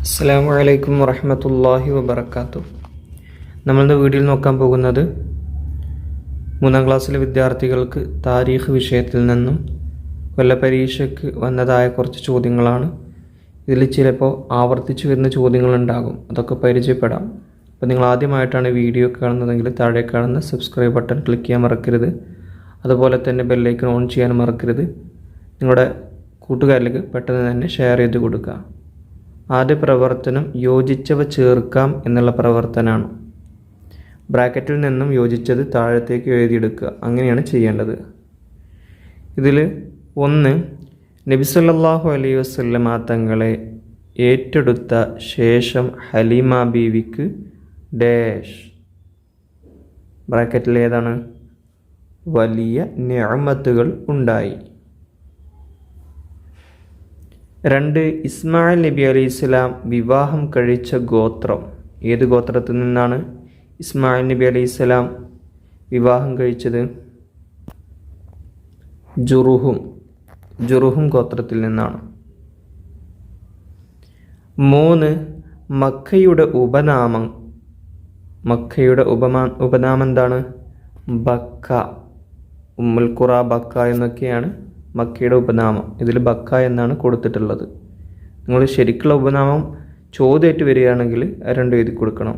അസ്സലാമു അലൈക്കും വറഹ്മത്തുള്ളാഹി വബറകാതുഹു. നമ്മളിന്ന് വീഡിയോയിൽ നോക്കാൻ പോകുന്നത് 3ാം ക്ലാസ്സിലെ വിദ്യാർത്ഥികൾക്ക് താരീഖ് വിഷയത്തിൽ നിന്നും കൊല്ലപരീക്ഷയ്ക്ക് വന്നതായ കുറച്ച് ചോദ്യങ്ങളാണ്. ഇതിൽ ചിലപ്പോൾ ആവർത്തിച്ച് വരുന്ന ചോദ്യങ്ങളുണ്ടാകും, അതൊക്കെ പരിചയപ്പെടാം. അപ്പോൾ നിങ്ങൾ ആദ്യമായിട്ടാണ് വീഡിയോ കാണുന്നതെങ്കിൽ താഴെ കാണുന്ന സബ്സ്ക്രൈബ് ബട്ടൺ ക്ലിക്ക് ചെയ്യാൻ മറക്കരുത്. അതുപോലെ തന്നെ ബെല്ലൈക്കൺ ഓൺ ചെയ്യാൻ മറക്കരുത്. നിങ്ങളുടെ കൂട്ടുകാരിലേക്ക് പെട്ടെന്ന് തന്നെ ഷെയർ ചെയ്ത് കൊടുക്കുക. ആദ്യ പ്രവർത്തനം യോജിച്ചവ ചേർക്കാം എന്നുള്ള പ്രവർത്തനമാണ്. ബ്രാക്കറ്റിൽ നിന്നും യോജിച്ചത് താഴത്തേക്ക് എഴുതിയെടുക്കുക, അങ്ങനെയാണ് ചെയ്യേണ്ടത്. ഇതിൽ 1, നബി സല്ലല്ലാഹു അലൈഹി വസല്ലമ തങ്ങളെ ഏറ്റെടുത്ത ശേഷം ഹലീമ ബീവിക്ക് ഡാഷ്, ബ്രാക്കറ്റിൽ ഏതാണ്, വലിയ നിഅമത്തുകൾ ഉണ്ടായി. 2, ഇസ്മായിൽ നബി അലൈഹി സ്വലാം വിവാഹം കഴിച്ച ഗോത്രം. ഏത് ഗോത്രത്തിൽ നിന്നാണ് ഇസ്മായിൽ നബി അലൈഹി സ്വലാം വിവാഹം കഴിച്ചത്? ജുറുഹും ഗോത്രത്തിൽ നിന്നാണ്. 3, മക്കയുടെ ഉപനാമം എന്താണ്? ബക്ക. ഉമ്മുൽ ഖുറ ബക്ക എന്നൊക്കെയാണ് മക്കയുടെ ഉപനാമം. ഇതിൽ ബക്ക എന്നാണ് കൊടുത്തിട്ടുള്ളത്. നിങ്ങൾ ശരിക്കുള്ള ഉപനാമം ചോദ്യമായിട്ട് വരികയാണെങ്കിൽ രണ്ടും എഴുതി കൊടുക്കണം.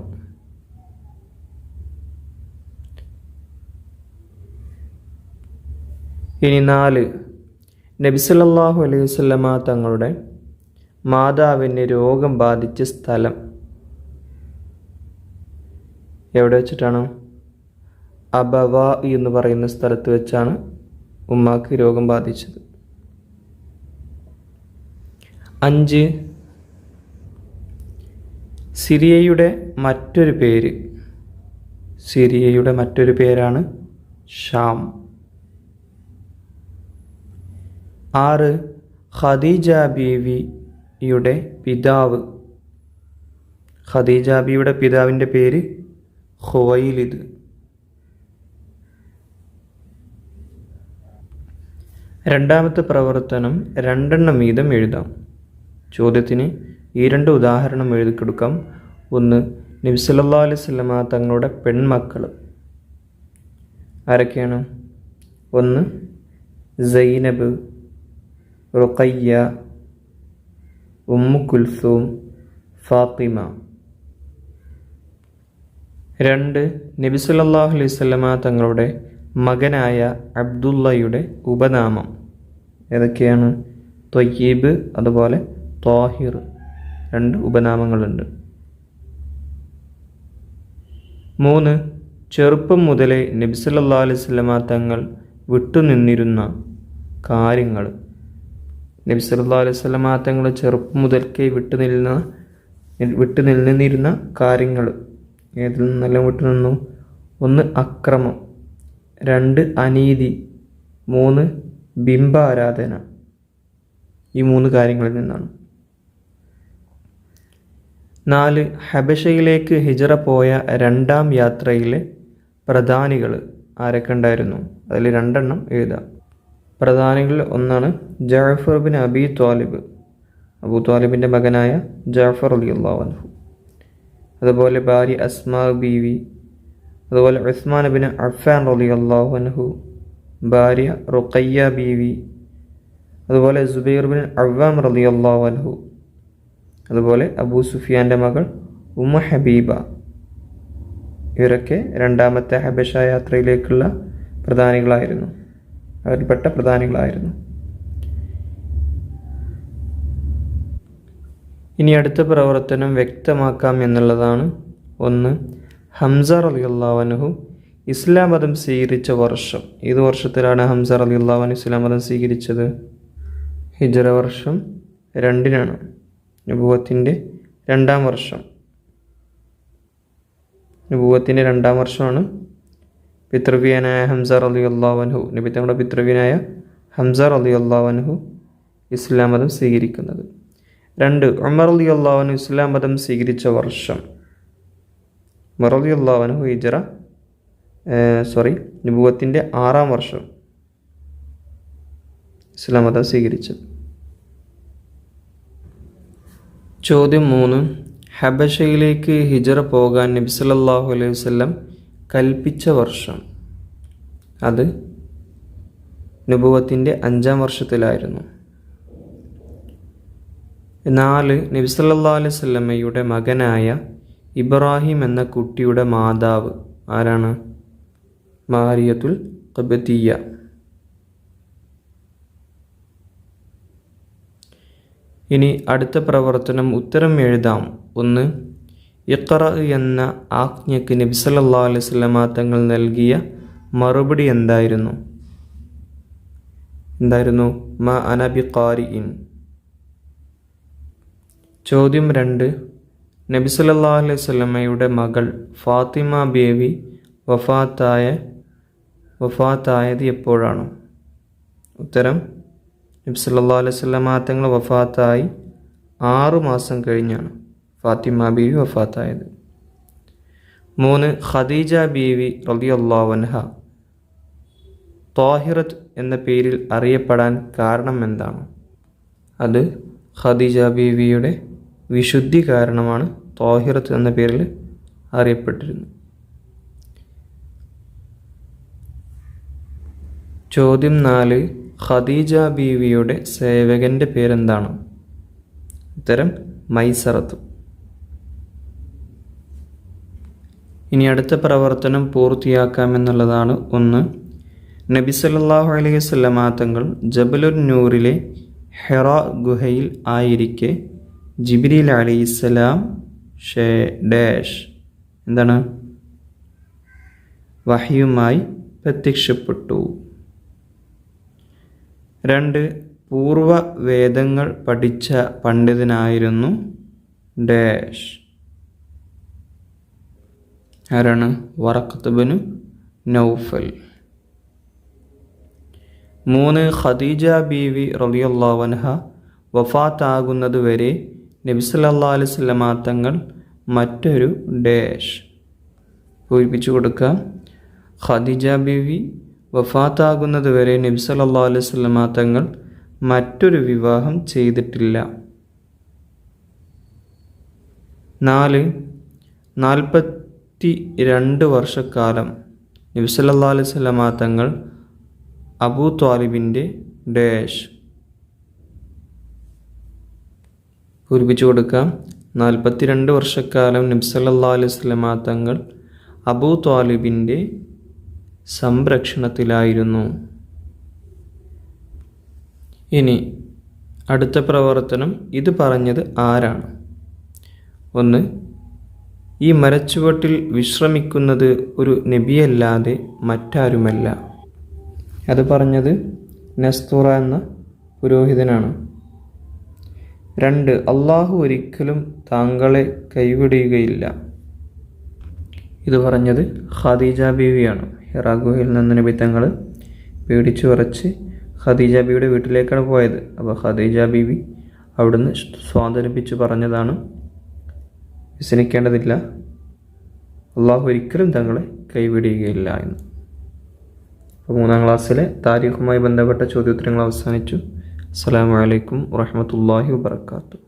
ഇനി 4, നബി സല്ലല്ലാഹു അലൈഹി വസല്ലമ തങ്ങളുടെ മാതാവിന് രോഗം ബാധിച്ച സ്ഥലം എവിടെ വെച്ചിട്ടാണ്? അബവ എന്ന് പറയുന്ന സ്ഥലത്ത് വെച്ചാണ് ഉമ്മാക്ക് രോഗം ബാധിച്ചത്. 5, സിറിയയുടെ മറ്റൊരു പേരാണ് ഷാം. 6, ഖദീജ ബീവിയുടെ പിതാവിൻ്റെ പേര് ഖുവൈലിദ്. 2ാമത്തെ പ്രവർത്തനം 2 വീതം എഴുതാം. ചോദ്യത്തിന് ഈ 2 ഉദാഹരണം എഴുതി കൊടുക്കാം. 1, നബി സല്ലല്ലാഹു അലൈഹി വസല്ലമ തങ്ങളുടെ പെൺമക്കൾ ആരൊക്കെയാണ്? 1, സൈനബ്, റുഖയ്യ, ഉമ്മു കുൽസൂം, ഫാത്തിമ. 2, നബി സല്ലല്ലാഹു അലൈഹി വസല്ലമ തങ്ങളുടെ മകനായ അബ്ദുള്ളയുടെ ഉപനാമം ഏതൊക്കെയാണ്? ത്വയ്യിബ്, അതുപോലെ ത്വാഹിർ. 2 ഉപനാമങ്ങളുണ്ട്. 3, ചെറുപ്പം മുതലേ നബി സല്ലല്ലാഹു അലൈഹി വസല്ലമ തങ്ങൾ വിട്ടുനിന്നിരുന്ന കാര്യങ്ങൾ. നബി സല്ലല്ലാഹു അലൈഹി വസല്ലമ തങ്ങൾ ചെറുപ്പം മുതൽക്കേ വിട്ടുനിന്നിരുന്ന കാര്യങ്ങൾ ഏതിൽ നിന്നെല്ലാം വിട്ടുനിന്നു? 1, അക്രമം. 2, അനീതി. 3, ബിംബാരാധന. ഈ 3 കാര്യങ്ങളിൽ നിന്നാണ്. 4, ഹബശയിലേക്ക് ഹിജ്റ പോയ 2ാം യാത്രയിലെ പ്രധാനികൾ ആരൊക്കെ ഉണ്ടായിരുന്നു? അതിൽ 2 എഴുതാം. പ്രധാനികൾ 1 Jafar bin Abi Talib, Abu ത്വാലിബിൻ്റെ മകനായ ജഅഫർ റളിയല്ലാഹു അൻഹു. അതുപോലെ ഭാര്യ അസ്മാ ബീവി, അതുപോലെ ഉസ്മാൻ ബിൻ അഫ്ഫാൻ റളിയല്ലാഹു അൻഹു, ഭാര്യ റുഖയ്യ ബീവി, അതുപോലെ സുബൈർ ബിൻ അവ്വാം റളിയല്ലാഹു അൻഹു, അതുപോലെ അബൂ സുഫിയാൻ്റെ മകൾ ഉമ്മു ഹബീബ. ഇവരൊക്കെ 2ാമത്തെ ഹബശ യാത്രയിലേക്കുള്ള പ്രധാനികളായിരുന്നു, അവരിൽപ്പെട്ട പ്രധാനികളായിരുന്നു. ഇനി അടുത്ത പ്രവർത്തനം വ്യക്തമാക്കാം എന്നുള്ളതാണ്. 1, ഹംസ റളിയല്ലാഹു അൻഹു ഇസ്ലാം മതം സ്വീകരിച്ച വർഷം. ഏത് വർഷത്തിലാണ് ഹംസ റളിയല്ലാഹു അൻഹു ഇസ്ലാം മതം സ്വീകരിച്ചത്? ഹിജ്റ വർഷം 2-നാണ്. നബുവത്തിൻ്റെ 2ാം വർഷം. നബുവത്തിൻ്റെ 2ാം വർഷമാണ് പിതൃവ്യനായ ഹംസ റളിയല്ലാഹു അൻഹു, നബി തങ്ങളുടെ പിതൃവ്യനായ ഹംസ റളിയല്ലാഹു അൻഹു ഇസ്ലാം മതം സ്വീകരിക്കുന്നത്. 2, ഉമർ റളിയല്ലാഹു അൻഹു ഇസ്ലാം മതം സ്വീകരിച്ച വർഷം. ഉമർ റളിയല്ലാഹു അൻഹു നബുവത്തിൻ്റെ 6ാം വർഷം ഇസ്ലാം മതം സ്വീകരിച്ചത്. ചോദ്യം 3. ഹബശയിലേക്ക് ഹിജറ പോകാൻ നബി സല്ലല്ലാഹു അലൈഹി വസല്ലം കൽപ്പിച്ച വർഷം. അത് നുബുവത്തിൻ്റെ 5-ാം വർഷത്തിലായിരുന്നു. 4. നബി സല്ലല്ലാഹു അലൈഹി വസല്ലമയുടെ മകനായ ഇബ്രാഹിം എന്ന കുട്ടിയുടെ മാതാവ് ആരാണ്? മാരിയത്തുൽ ഖിബ്തിയ്യ. ഇനി അടുത്ത പ്രവർത്തനം ഉത്തരം എഴുതാം. 1. ഇഖ്റ എന്ന ആജ്ഞയ്ക്ക് നബി സല്ലല്ലാഹു അലൈഹി വസല്ലമ തങ്ങൾ നൽകിയ മറുപടി എന്തായിരുന്നു? മാ അന ബിഖാരിഇൻ. ചോദ്യം 2. നബി സല്ലല്ലാഹു അലൈഹി വസല്ലമയുടെ മകൾ ഫാത്തിമ ബീവി വഫാത്തായത് എപ്പോഴാണ്? ഉത്തരം നബി സല്ലല്ലാഹു അലൈഹി വസല്ലമ തങ്ങൾ വഫാത്തായി 6 മാസം കഴിഞ്ഞാണ് ഫാത്തിമ ബീവി വഫാത്തായത്. 3. ഖദീജ ബീവി റളിയല്ലാഹു അൻഹ ത്വാഹിറത്ത് എന്ന പേരിൽ അറിയപ്പെടാൻ കാരണം എന്താണ്? അത് ഖദീജ ബീവിയുടെ വിശുദ്ധി കാരണമാണ് ത്വാഹിറത്ത് എന്ന പേരിൽ അറിയപ്പെട്ടിരുന്നത്. ചോദ്യം 4. ഖദീജ ബീവിയുടെ സേവകൻ്റെ പേരെന്താണ്? ഉത്തരം മൈസറത്ത്. ഇനി അടുത്ത പ്രവർത്തനം പൂർത്തിയാക്കാമെന്നുള്ളതാണ്. 1. നബി സല്ലല്ലാഹു അലൈഹി വസല്ലമ തങ്ങൾ ജബലുൻ നൂറിലെ ഹിറാ ഗുഹയിൽ ആയിരിക്കെ ജിബ്രീൽ അലൈഹിസ്സലാം വഹ്യുമായി പ്രത്യക്ഷപ്പെട്ടു. 2. പൂർവ വേദങ്ങൾ പഠിച്ച പണ്ഡിതനായിരുന്നു ആരാണ്? വറഖത്ത് ഇബ്നു നൗഫൽ. 3. ഖദീജ ബീവി റളിയല്ലാഹു അൻഹ വഫാത്താകുന്നത് വരെ നബി സല്ലല്ലാഹു അലൈഹി വസല്ലമ തങ്ങൾ മറ്റൊരു പൂരിപ്പിച്ചു കൊടുക്കുക. ഖദീജ ബീവി വഫാത്താകുന്നത് വരെ നബി സല്ലല്ലാഹു അലൈഹി വസല്ലമ തങ്ങൾ മറ്റൊരു വിവാഹം ചെയ്തിട്ടില്ല. 4. 42 വർഷക്കാലം നബി സല്ലല്ലാഹു അലൈഹി വസല്ലമ തങ്ങൾ അബൂ ത്വാലിബിൻ്റെ പൂരിപ്പിച്ചു കൊടുക്കാം. 42 വർഷക്കാലം നബി സല്ലല്ലാഹു അലൈഹി വസല്ലമ തങ്ങൾ അബൂ ത്വാലിബിൻ്റെ സംരക്ഷണത്തിലായിരുന്നു. ഇനി അടുത്ത പ്രവർത്തനം ഇത് പറഞ്ഞത് ആരാണ്? 1. ഈ മരച്ചുവട്ടിൽ വിശ്രമിക്കുന്നത് ഒരു നബിയല്ലാതെ മറ്റാരുമല്ല. അത് പറഞ്ഞത് നസ്തുറ എന്ന പുരോഹിതനാണ്. 2. അള്ളാഹു ഒരിക്കലും താങ്കളെ കൈവിടുകയില്ല. ഇത് പറഞ്ഞത് ഖദീജ ബീവിയാണ്. ഹിറാ ഗുഹയിൽ നിന്ന് നബി തങ്ങൾ പേടിച്ചു വിറച്ച് ഖദീജ ബീവിയുടെ വീട്ടിലേക്കാണ് പോയത്. അപ്പോൾ ഖദീജ ബീവി അവിടുന്ന് സ്വാതന്ത്ര്യപ്പിച്ച് പറഞ്ഞതാണ്, വ്യസനിക്കേണ്ടതില്ല, അള്ളാഹു ഒരിക്കലും തങ്ങളെ കൈവിടുകയില്ല എന്ന്. അപ്പോൾ 3-ാം ക്ലാസ്സിലെ താരീഖുമായി ബന്ധപ്പെട്ട ചോദ്യോത്തരങ്ങൾ അവസാനിച്ചു. അസ്സലാമു അലൈക്കും വറഹ്മത്തുള്ളാഹി വബറകാതുഹു.